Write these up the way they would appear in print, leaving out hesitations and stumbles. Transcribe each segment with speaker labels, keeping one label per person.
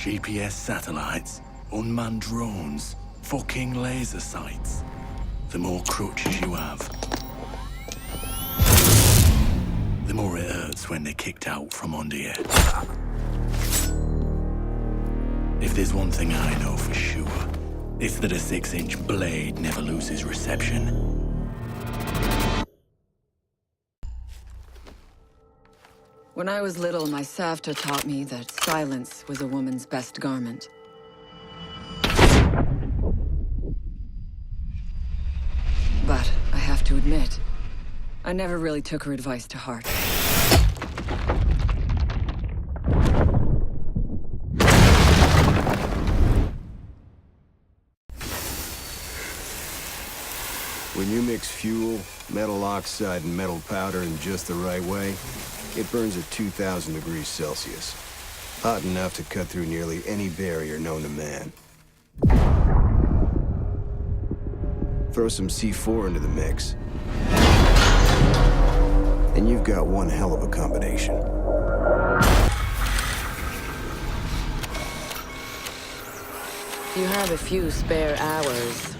Speaker 1: GPS satellites, unmanned drones, fucking laser sights. The more crutches you have, the more it hurts when they're kicked out from under you. If there's one thing I know for sure, it's that a 6-inch blade never loses reception.
Speaker 2: When I was little, my Savta taught me that silence was a woman's best garment. But I have to admit, I never really took her advice to heart.
Speaker 3: When you mix fuel, metal oxide, and metal powder in just the right way, it burns at 2,000 degrees Celsius. Hot enough to cut through nearly any barrier known to man. Throw some C4 into the mix, and you've got one hell of a combination.
Speaker 4: If you have a few spare hours,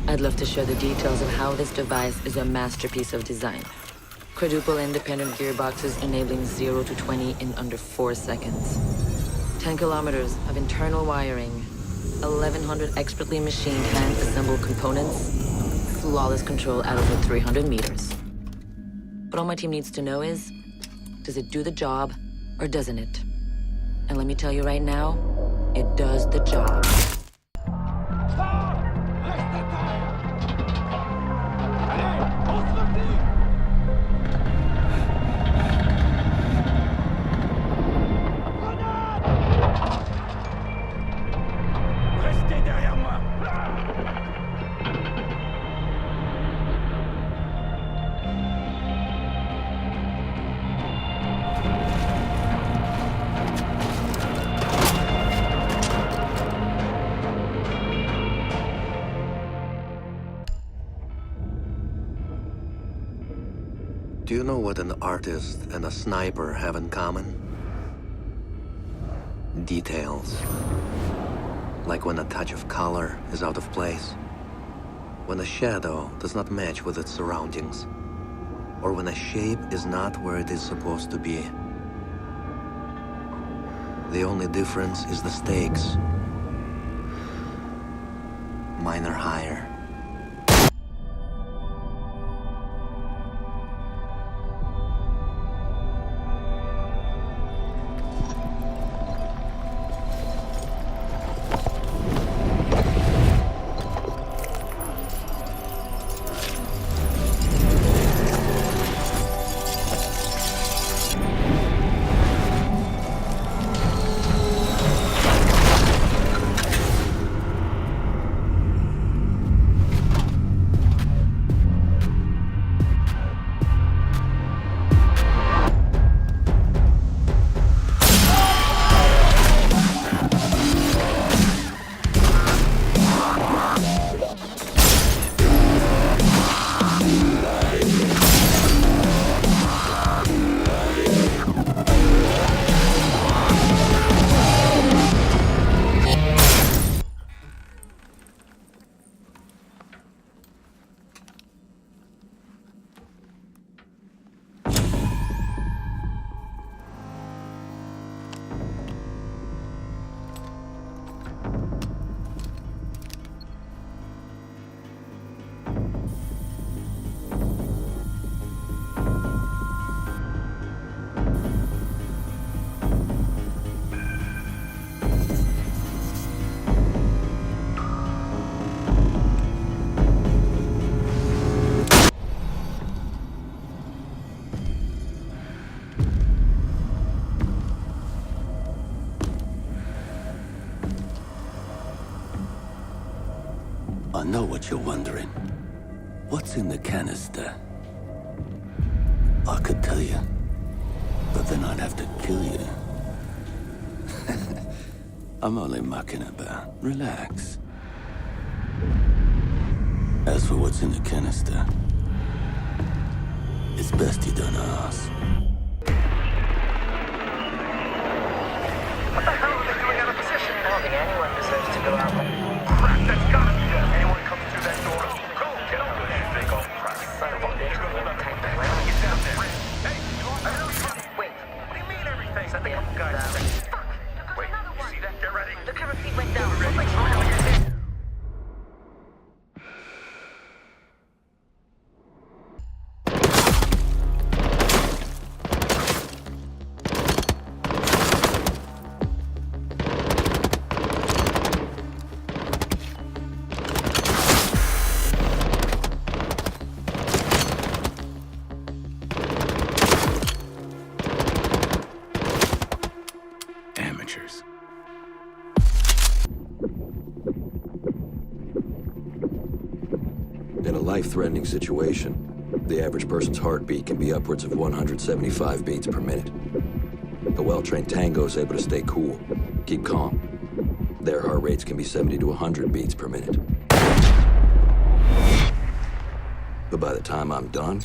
Speaker 4: I'd love to share the details of how this device is a masterpiece of design. Quadruple independent gearboxes enabling 0 to 20 in under 4 seconds. 10 kilometers of internal wiring, 1,100 expertly machined hand-assembled components, flawless control at over 300 meters. But all my team needs to know is, does it do the job or doesn't it? And let me tell you right now, it does the job.
Speaker 5: Do you know what an artist and a sniper have in common? Details. Like when a touch of color is out of place, when a shadow does not match with its surroundings, or when a shape is not where it is supposed to be. The only difference is the stakes. Mine are higher.
Speaker 6: I know what you're wondering. What's in the canister? I could tell you, but then I'd have to kill you. I'm only mucking about. Relax. As for what's in the canister, it's best you don't ask.
Speaker 7: What the hell are they doing out of position?
Speaker 4: think anyone deserves to go out like
Speaker 7: Crap, that's gotta be it. Anyone comes through that door, go get up with that big old crap.
Speaker 4: son of a bitch with a type of
Speaker 7: Get down there. Hey, I really fucking...
Speaker 4: Wait,
Speaker 7: What do you mean everything? Set the couple guys.
Speaker 4: fuck!
Speaker 7: Wait, you see that? Get ready.
Speaker 4: The cover feed went down.
Speaker 7: Ready?
Speaker 4: Looks like someone else did.
Speaker 1: Amateurs.
Speaker 8: In a life-threatening situation, the average person's heartbeat can be upwards of 175 beats per minute. A well-trained tango is able to stay cool, keep calm. Their heart rates can be 70 to 100 beats per minute. But by the time I'm done,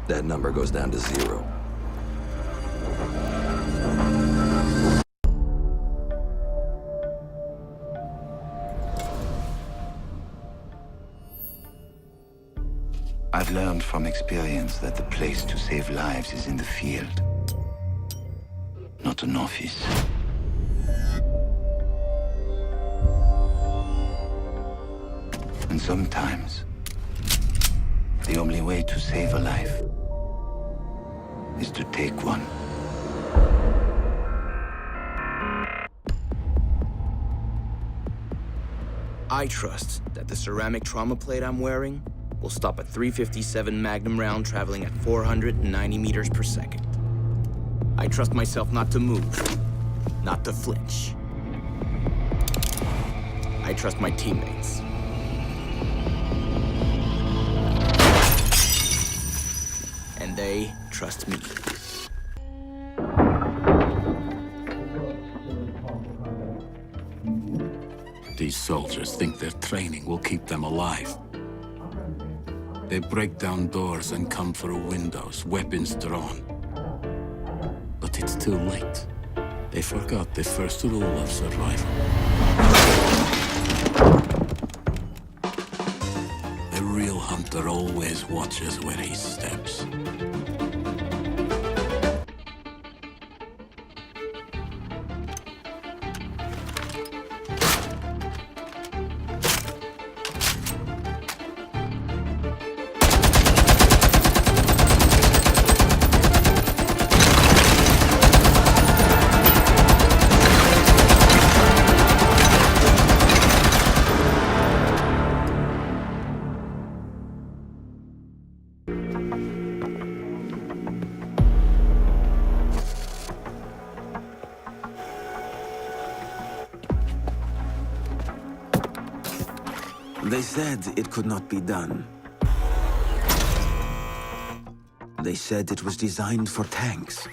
Speaker 8: that number goes down to 0.
Speaker 9: I've learned from experience that the place to save lives is in the field, not an office. And sometimes, the only way to save a life is to take one.
Speaker 10: I trust that the ceramic trauma plate I'm wearing will stop a .357 Magnum round traveling at 490 meters per second. I trust myself not to move, not to flinch. I trust my teammates. And they trust me.
Speaker 6: These soldiers think their training will keep them alive. They break down doors and come for windows, weapons drawn. But it's too late. They forgot the first rule of survival. A real hunter always watches where he steps.
Speaker 11: They said it could not be done. They said it was designed for tanks.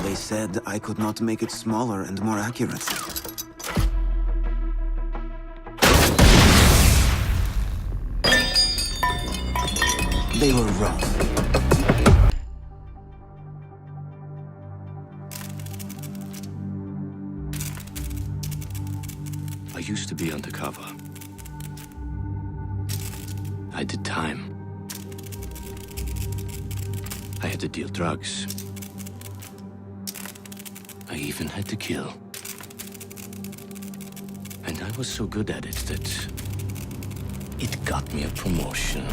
Speaker 11: They said I could not make it smaller and more accurate. They were wrong.
Speaker 6: I used to be undercover. I did time. I had to deal drugs. I even had to kill. And I was so good at it that it got me a promotion.